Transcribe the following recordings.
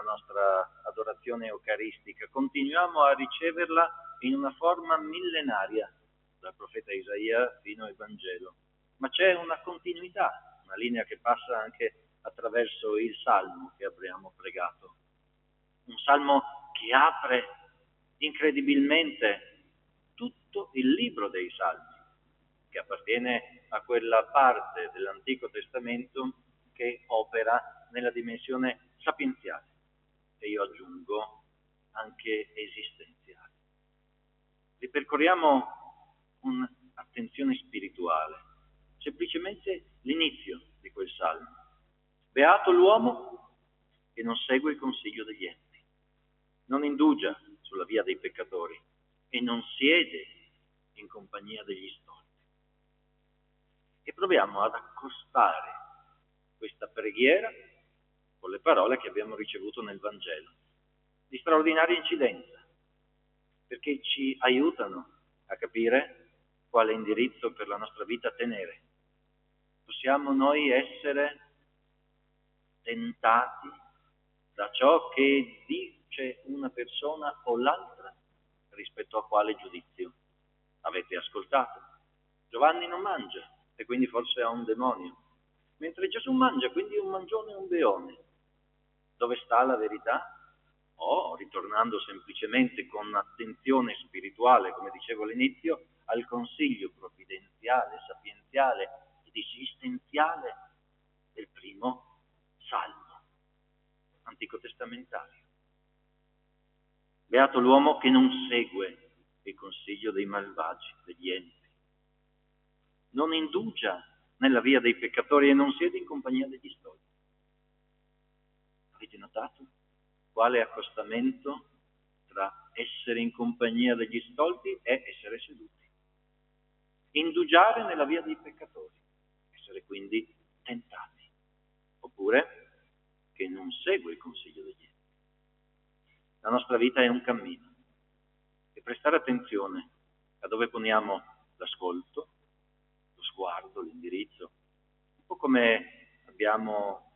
nostra adorazione eucaristica, continuiamo a riceverla in una forma millenaria, dal profeta Isaia fino al Vangelo. Ma c'è una continuità, una linea che passa anche attraverso il Salmo che abbiamo pregato. Un Salmo che apre incredibilmente tutto il libro dei Salmi, che appartiene a quella parte dell'Antico Testamento che opera nella dimensione sapienziale, e io aggiungo anche esistenziale. Ripercorriamo con attenzione spirituale, semplicemente l'inizio di quel Salmo. Beato l'uomo che non segue il consiglio degli empi, non indugia sulla via dei peccatori e non siede in compagnia degli stolti. E proviamo ad accostare questa preghiera con le parole che abbiamo ricevuto nel Vangelo, di straordinaria incidenza, perché ci aiutano a capire quale indirizzo per la nostra vita tenere. Possiamo noi essere tentati da ciò che dice una persona o l'altra rispetto a quale giudizio. Avete ascoltato? Giovanni non mangia e quindi forse ha un demonio, mentre Gesù mangia, quindi un mangione e un beone. Dove sta la verità? Ritornando semplicemente con attenzione spirituale, come dicevo all'inizio, al consiglio provvidenziale, sapienziale ed esistenziale del primo Salmo antico testamentario. Beato l'uomo che non segue il consiglio dei malvagi, degli empi, non indugia nella via dei peccatori e non siede in compagnia degli stolti. Avete notato quale accostamento tra essere in compagnia degli stolti e essere seduti? Indugiare nella via dei peccatori, essere quindi tentati, oppure che non segue il consiglio degli empi. La nostra vita è un cammino e prestare attenzione a dove poniamo l'ascolto, lo sguardo, l'indirizzo, un po' come abbiamo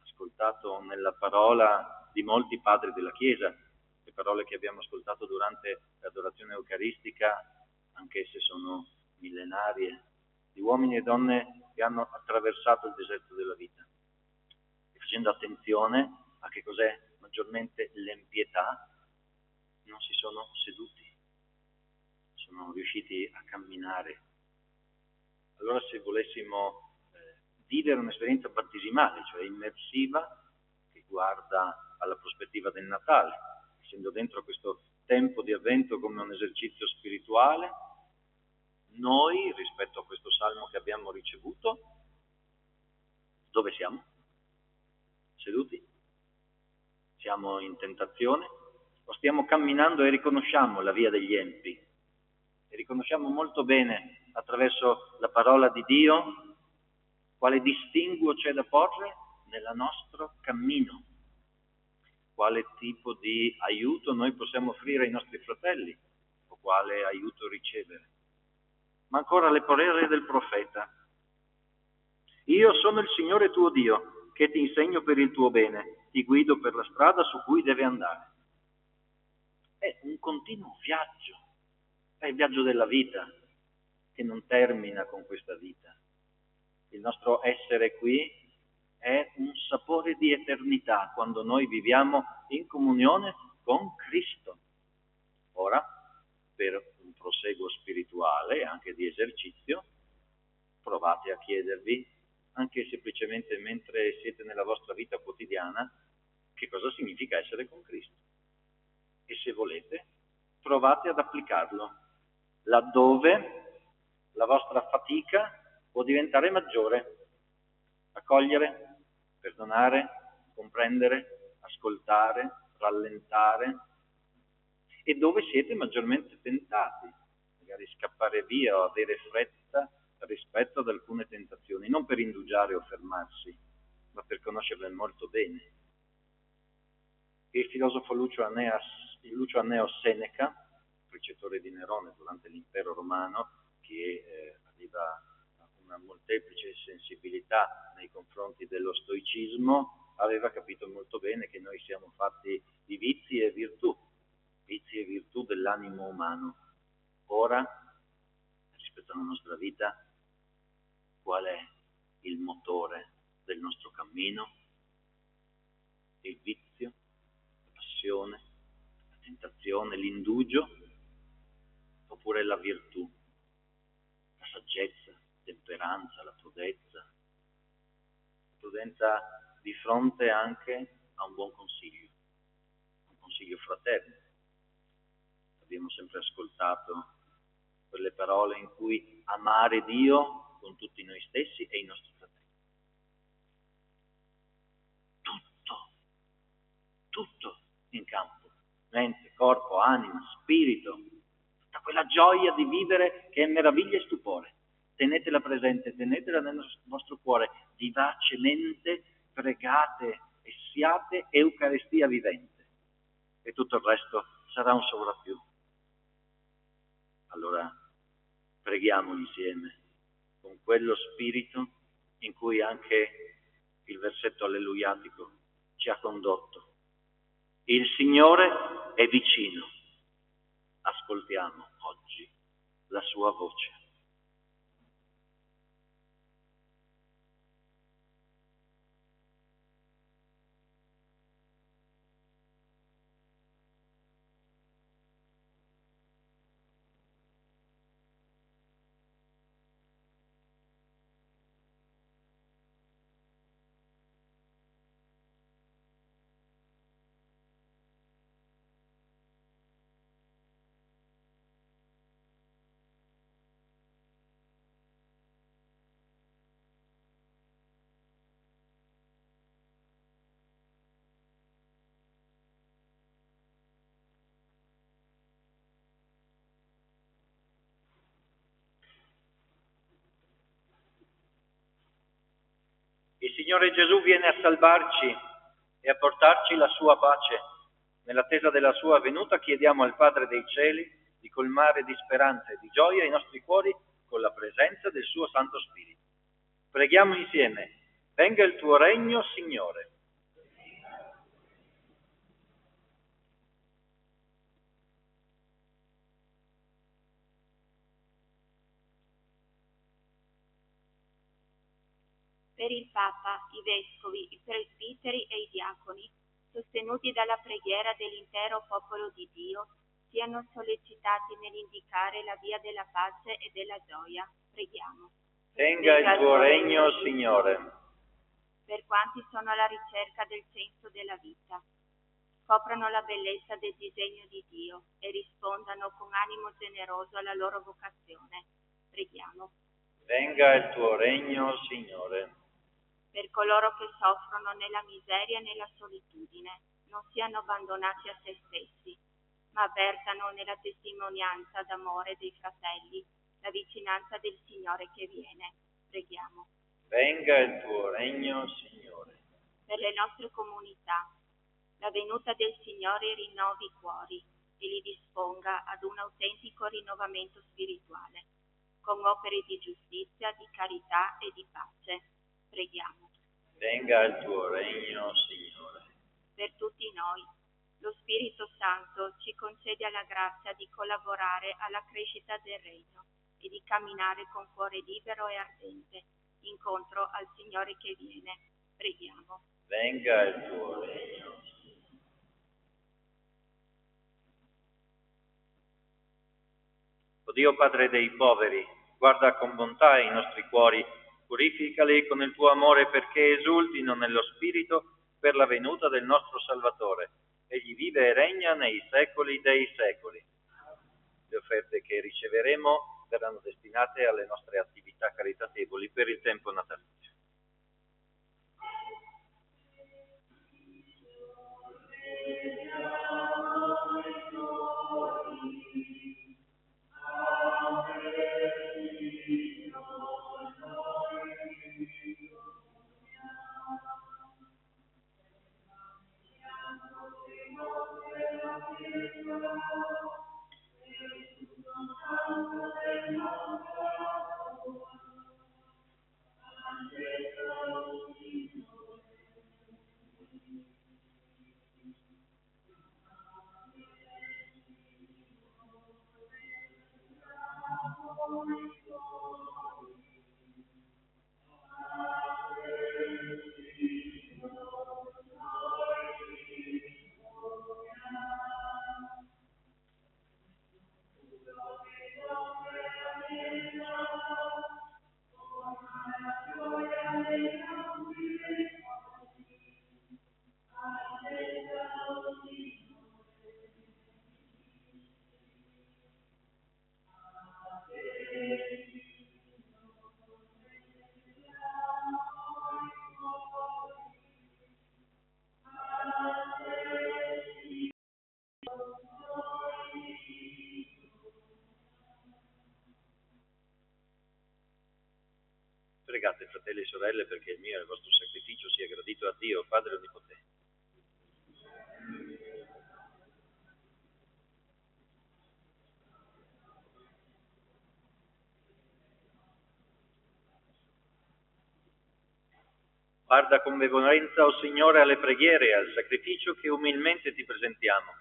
ascoltato nella parola di molti padri della Chiesa, le parole che abbiamo ascoltato durante l'adorazione eucaristica, anche se sono millenarie, di uomini e donne che hanno attraversato il deserto della vita, e facendo attenzione a che cos'è maggiormente l'empietà, non si sono seduti, sono riusciti a camminare. Allora, se volessimo vivere un'esperienza battesimale, cioè immersiva, che guarda alla prospettiva del Natale, essendo dentro questo tempo di Avvento come un esercizio spirituale, noi, rispetto a questo Salmo che abbiamo ricevuto, dove siamo? Seduti? Siamo in tentazione? O stiamo camminando e riconosciamo la via degli empi? E riconosciamo molto bene, attraverso la parola di Dio, quale distinguo c'è da porre nel nostro cammino, quale tipo di aiuto noi possiamo offrire ai nostri fratelli o quale aiuto ricevere. Ma ancora le parole del profeta. Io sono il Signore tuo Dio, che ti insegno per il tuo bene, ti guido per la strada su cui deve andare. È un continuo viaggio, è il viaggio della vita, che non termina con questa vita. Il nostro essere qui è un sapore di eternità quando noi viviamo in comunione con Cristo. Ora, per un proseguo spirituale e anche di esercizio, provate a chiedervi, anche semplicemente mentre siete nella vostra vita quotidiana, che cosa significa essere con Cristo. E se volete, provate ad applicarlo laddove la vostra fatica può diventare maggiore. Accogliere, perdonare, comprendere, ascoltare, rallentare, e dove siete maggiormente tentati, magari scappare via o avere fretta rispetto ad alcune tentazioni, non per indugiare o fermarsi, ma per conoscerle molto bene. Il filosofo Lucio Anneo Seneca, precettore di Nerone durante l'impero romano, che aveva una molteplice sensibilità nei confronti dello stoicismo, aveva capito molto bene che noi siamo fatti di vizi e virtù dell'animo umano. Ora, rispetto alla nostra vita, qual è il motore del nostro cammino? Il vizio, la passione, la tentazione, l'indugio, oppure la virtù, la saggezza, la temperanza, la prudenza di fronte anche a un buon consiglio fraterno. Abbiamo sempre ascoltato quelle parole in cui amare Dio con tutti noi stessi e i nostri fratelli. Tutto in campo, mente, corpo, anima, spirito, tutta quella gioia di vivere che è meraviglia e stupore. Tenetela presente, tenetela nel vostro cuore, vivacemente pregate e siate Eucaristia vivente, e tutto il resto sarà un sovrappiù. Allora preghiamo insieme con quello spirito in cui anche il versetto alleluiatico ci ha condotto. Il Signore è vicino. Ascoltiamo oggi la sua voce. Il Signore Gesù viene a salvarci e a portarci la sua pace. Nell'attesa della sua venuta chiediamo al Padre dei Cieli di colmare di speranza e di gioia i nostri cuori con la presenza del suo Santo Spirito. Preghiamo insieme. Venga il tuo regno, Signore. Per il Papa, i Vescovi, i Presbiteri e i Diaconi, sostenuti dalla preghiera dell'intero popolo di Dio, siano sollecitati nell'indicare la via della pace e della gioia. Preghiamo. Venga il tuo regno, Signore. Per quanti sono alla ricerca del senso della vita, scoprano la bellezza del disegno di Dio e rispondano con animo generoso alla loro vocazione. Preghiamo. Venga il tuo regno, Signore. Per coloro che soffrono nella miseria e nella solitudine, non siano abbandonati a se stessi, ma avvertano nella testimonianza d'amore dei fratelli la vicinanza del Signore che viene. Preghiamo. Venga il tuo regno, Signore. Per le nostre comunità, la venuta del Signore rinnovi i cuori e li disponga ad un autentico rinnovamento spirituale, con opere di giustizia, di carità e di pace. Preghiamo. Venga il tuo regno, Signore. Per tutti noi, lo Spirito Santo ci concede la grazia di collaborare alla crescita del Regno e di camminare con cuore libero e ardente, incontro al Signore che viene. Preghiamo. Venga il tuo regno. O Dio Padre dei poveri, guarda con bontà i nostri cuori, purificali con il tuo amore perché esultino nello Spirito per la venuta del nostro Salvatore. Egli vive e regna nei secoli dei secoli. Le offerte che riceveremo verranno destinate alle nostre attività caritatevoli per il tempo natalizio. Pregate, fratelli e sorelle, perché il mio e il vostro sacrificio sia gradito a Dio, Padre Onnipotente. Guarda con benevolenza, o Signore, alle preghiere e al sacrificio che umilmente ti presentiamo.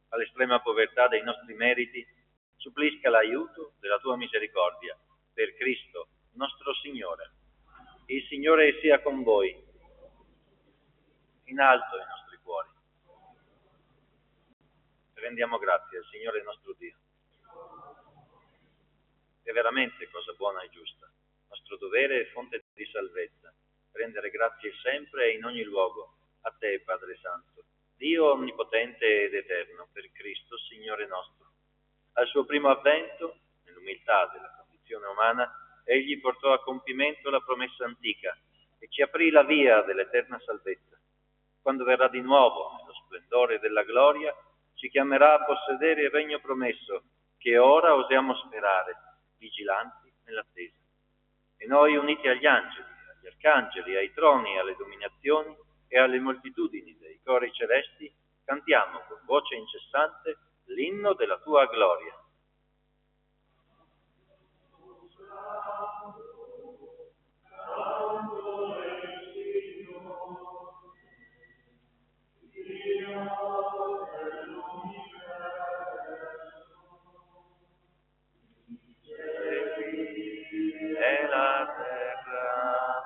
All'estrema povertà dei nostri meriti, supplisca l'aiuto della tua misericordia. Per Cristo, nostro Signore. Il Signore sia con voi. In alto i nostri cuori. Rendiamo grazie al Signore nostro Dio. È veramente cosa buona e giusta, nostro dovere e fonte di salvezza, rendere grazie sempre e in ogni luogo a te, Padre Santo, Dio onnipotente ed eterno, per Cristo, Signore nostro. Al suo primo avvento, nell'umiltà della condizione umana, egli portò a compimento la promessa antica e ci aprì la via dell'eterna salvezza. Quando verrà di nuovo, nello splendore della gloria, ci chiamerà a possedere il regno promesso, che ora osiamo sperare, vigilanti nell'attesa. E noi, uniti agli angeli, agli arcangeli, ai troni, alle dominazioni e alle moltitudini dei cori celesti, cantiamo con voce incessante l'inno della tua gloria. E la terra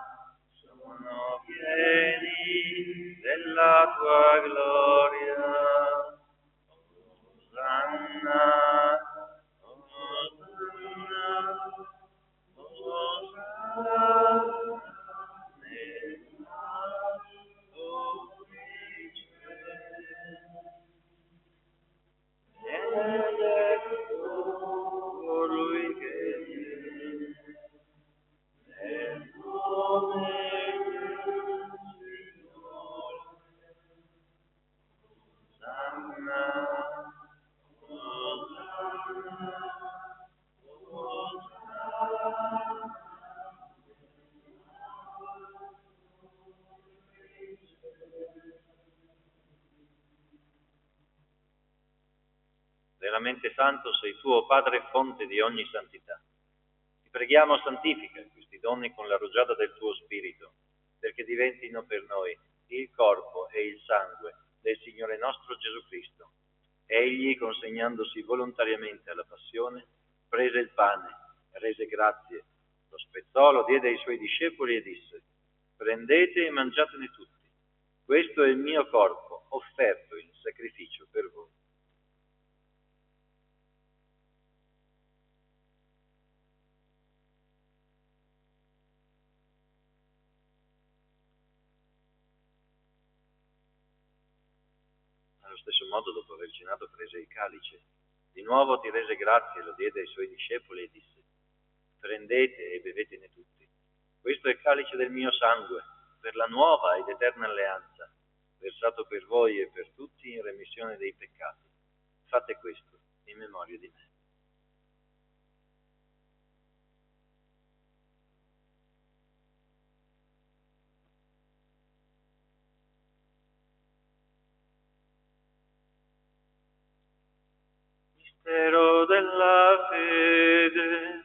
sono pieni della tua gloria. Osanna, Osanna, Osanna nel alto dei cieli. Ed ecco colui che viene nel nome del Signore. Osanna, Osanna, Osanna. Veramente santo sei tu, o Padre, fonte di ogni santità. Ti preghiamo, santifica questi doni con la rugiada del tuo Spirito, perché diventino per noi il corpo e il sangue del Signore nostro Gesù Cristo. Egli, consegnandosi volontariamente alla passione, prese il pane, rese grazie, lo spezzò, lo diede ai suoi discepoli e disse: prendete e mangiatene tutti. Questo è il mio corpo, offerto in sacrificio per voi. Allo stesso modo, dopo aver cenato, prese il calice. Di nuovo ti rese grazie, lo diede ai suoi discepoli e disse: prendete e bevetene tutti. Questo è il calice del mio sangue, per la nuova ed eterna alleanza, versato per voi e per tutti in remissione dei peccati. Fate questo in memoria di me. Mistero della fede.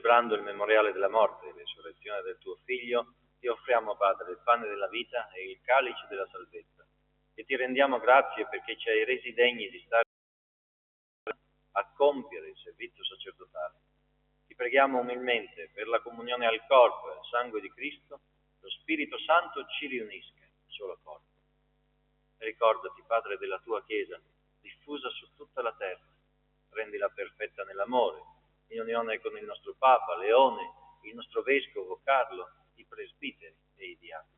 celebrando il memoriale della morte e resurrezione del tuo Figlio, ti offriamo, Padre, il pane della vita e il calice della salvezza. E ti rendiamo grazie perché ci hai resi degni di stare a compiere il servizio sacerdotale. Ti preghiamo umilmente per la comunione al corpo e al sangue di Cristo, lo Spirito Santo ci riunisca in un solo corpo. Ricordati, Padre, della tua Chiesa, diffusa su tutta la terra. Rendila perfetta nell'amore, in unione con il nostro Papa, Leone, il nostro Vescovo, Carlo, i presbiteri e i diaconi.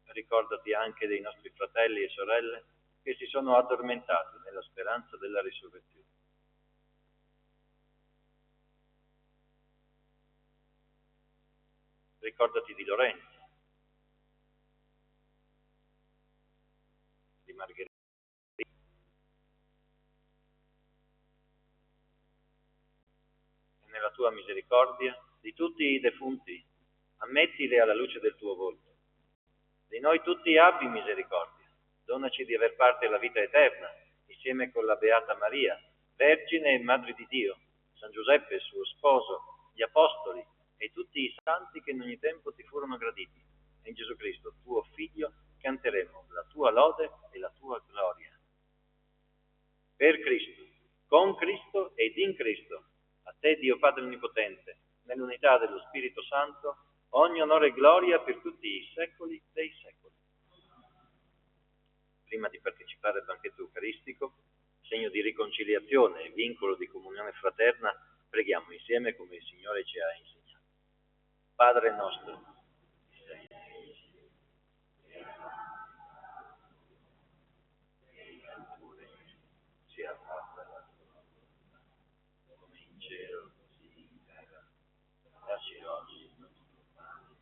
Ricordati anche dei nostri fratelli e sorelle che si sono addormentati nella speranza della risurrezione. Ricordati di Lorenzo, di Margherita, e nella tua misericordia di tutti i defunti, ammettili alla luce del tuo volto. Di noi tutti abbi misericordia, donaci di aver parte alla vita eterna, insieme con la Beata Maria, Vergine e Madre di Dio, San Giuseppe, suo sposo, gli Apostoli e tutti i santi che in ogni tempo ti furono graditi. E in Gesù Cristo, tuo Figlio, canteremo la tua lode e la tua gloria. Per Cristo, con Cristo ed in Cristo, a te Dio Padre Onnipotente, nell'unità dello Spirito Santo, ogni onore e gloria per tutti i secoli dei secoli. Prima di partecipare al banchetto eucaristico, segno di riconciliazione e vincolo di comunione fraterna, preghiamo insieme come il Signore ci ha insegnato. Padre nostro, che sei nei cieli, sia fatta la tua volontà, come in cielo, così in terra. Dacci oggi il nostro pane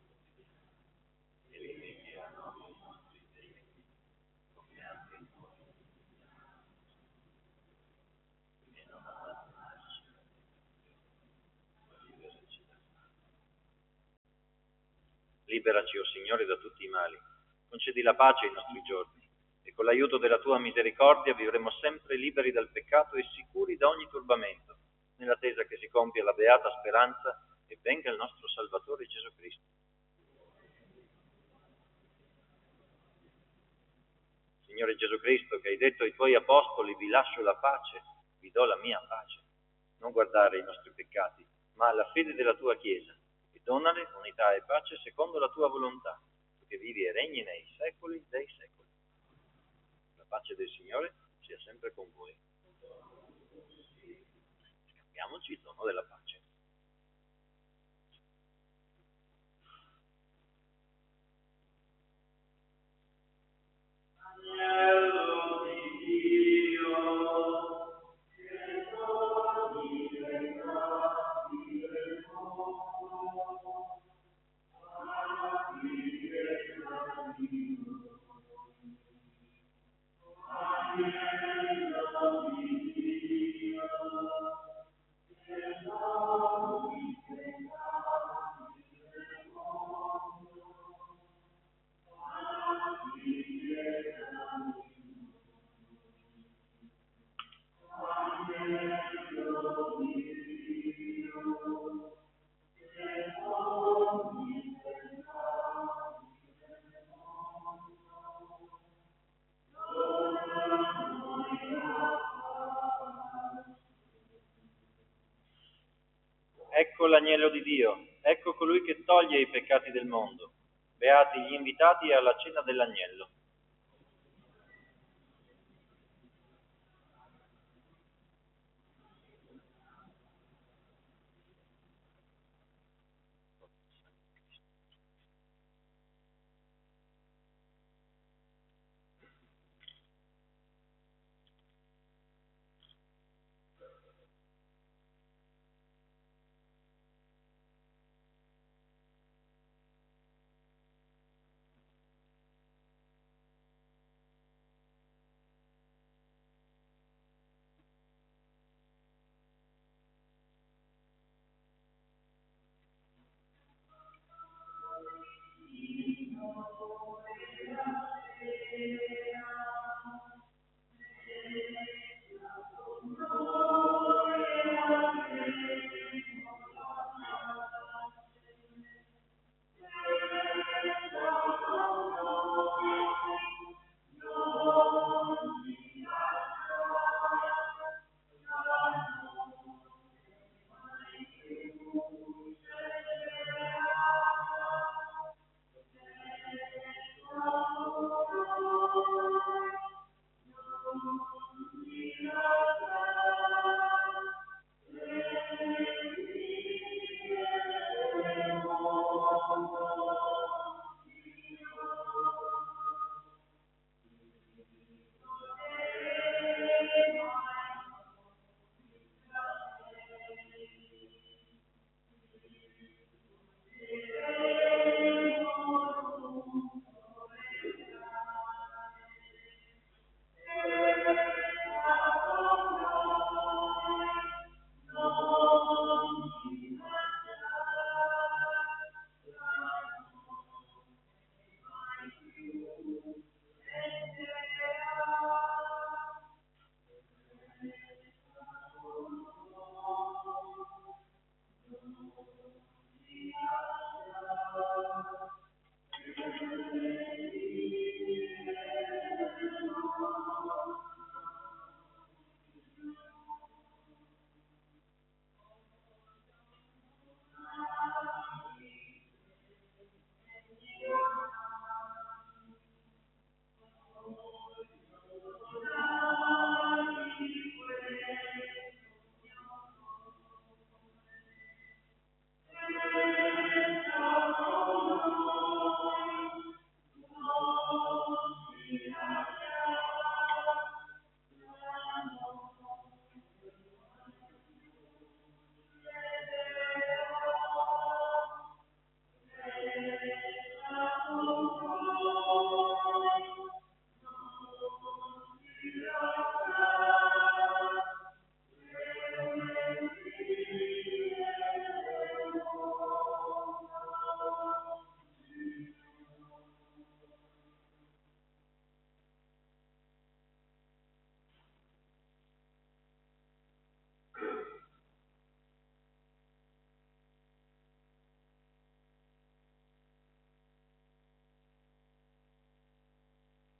e rimetti a noi i nostri debiti, come anche noi e non abbandonarci alla tentazione, ma liberaci dal male. Liberaci, o Signore, da tutti i mali, concedi la pace ai nostri giorni, e con l'aiuto della tua misericordia vivremo sempre liberi dal peccato e sicuri da ogni turbamento, nell'attesa che si compia la beata speranza e venga il nostro Salvatore Gesù Cristo. Signore Gesù Cristo, che hai detto ai tuoi apostoli: vi lascio la pace, vi do la mia pace. Non guardare i nostri peccati, ma la fede della tua Chiesa, e donale unità e pace secondo la tua volontà, che vivi e regni nei secoli dei secoli. La pace del Signore sia sempre con voi. Scambiamoci il dono della pace. Agnello di Dio, che togli i peccati del mondo, abbi pietà di noi. Agnello di Dio, che togli i peccati del mondo, abbi pietà di noi. Agnello di Dio, che togli i peccati del mondo, ecco l'agnello di Dio, ecco colui che toglie i peccati del mondo. Beati gli invitati alla cena dell'agnello.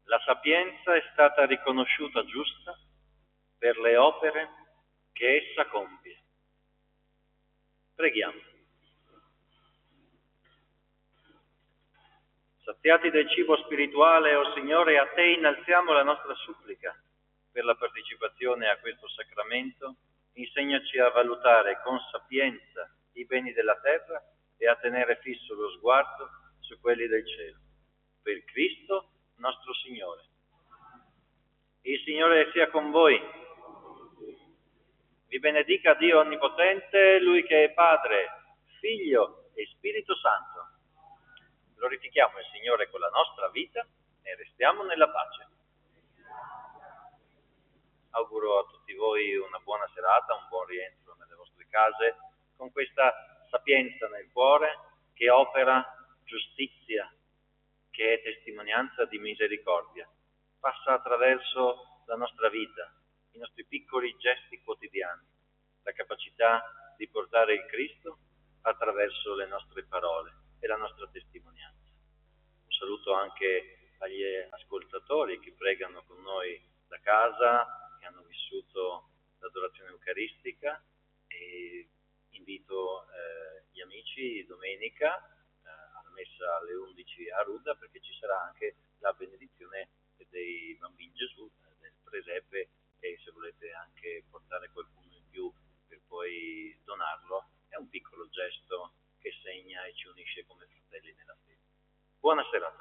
La sapienza è stata riconosciuta giusta per le opere che essa compie. Preghiamo. Saziati del cibo spirituale, o Signore, a Te innalziamo la nostra supplica per la partecipazione a questo sacramento. Insegnaci a valutare con sapienza i beni della terra e a tenere fisso lo sguardo su quelli del cielo. Per Cristo nostro Signore. Il Signore sia con voi. Vi benedica Dio Onnipotente, Lui che è Padre, Figlio e Spirito Santo. Glorifichiamo il Signore con la nostra vita e restiamo nella pace. Auguro a tutti voi una buona serata, un buon rientro nelle vostre case, con questa sapienza nel cuore che opera giustizia, che è testimonianza di misericordia. Passa attraverso la nostra vita, i nostri piccoli gesti quotidiani, la capacità di portare il Cristo attraverso le nostre parole e la nostra testimonianza. Un saluto anche agli ascoltatori che pregano con noi da casa, che hanno vissuto l'adorazione eucaristica, e invito gli amici domenica alla messa alle 11 a Ruda, perché ci sarà anche la benedizione dei bambini Gesù, del presepe, e se volete anche portare qualcuno in più per poi donarlo, è un piccolo gesto che segna e ci unisce come fratelli nella fede. Buona serata.